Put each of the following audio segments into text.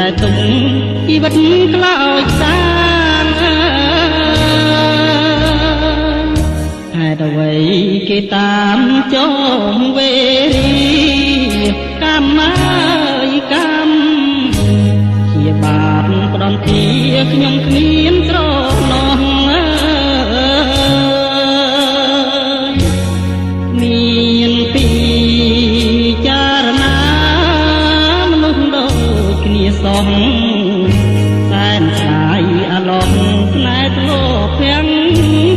តែទុំជីវិតក្លោចសាងហេតុអ្វីគេតាមចងវេរីកម្មហើយកម្មជាបាបផ្ដន់ទាខ្ញុំគ្មានត្រឡងមានពីចារណាមនុស្សដូចគ្នាសងសែនឆ្ងាយអាឡងស្នេហ៍ធ្លាប់ភាំង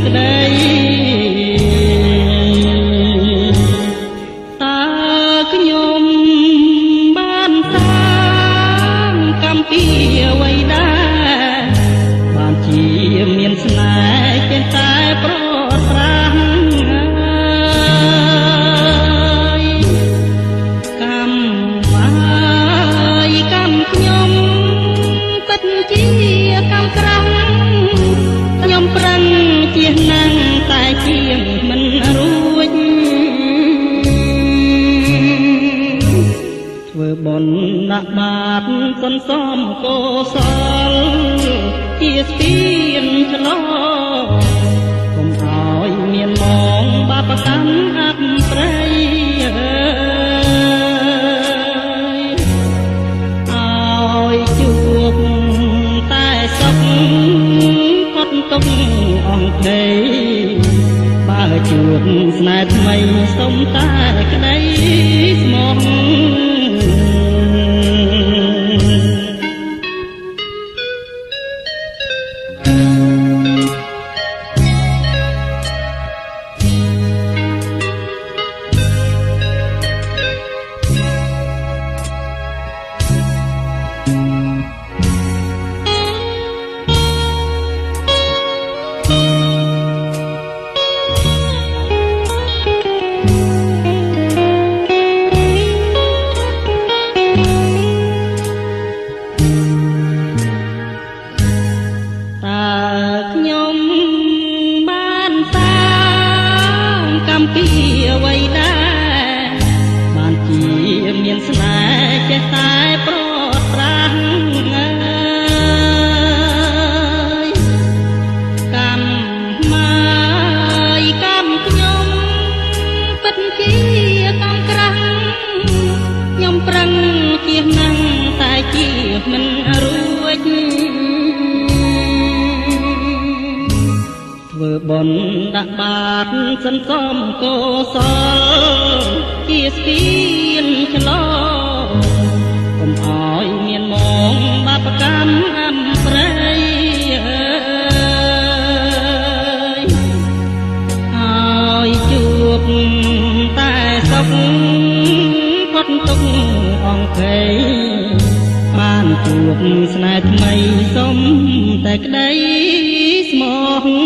ក្តីតើខ្ញុំបានសាងកម្មពីអ្វីដែរបានជាមានស្នេហ៍เป็นតែប្រត់ប្រាំងខ្ញុំប្រឹងជាណាំងតែជាងមិនរួចធ្វើបុណ្យដាក់បាតសន្សំកុសលជាស្ពានឆ្លងកុំឲ្យមានមងបាបកម្មអប្រិយឲ្យជួបតែសុខទុកអង្គដីបើជួបស្នេហ៍ថ្មីសុំតែក្តីស្មោះពីអ្វីដែរបានជាមានស្នេហ៍ចេះតែប្រត់ប្រាំងកម្មមកកម្មខ្ញុំពិតជាកម្មក្រាស់ខ្ញុំប្រឹងជាណាំងតែជាមិនរួចធ្វើបុណ្យដាក់បាតសន្សំកុសលជាស្ពានឆ្លងកុំឲ្យមានមងបាបកម្មអប្រិយឲ្យជួបតែសុខផុតទុកអង្គភ័យបានជួបស្នេហ៍ថ្មីសុំតែក្តីស្មោះ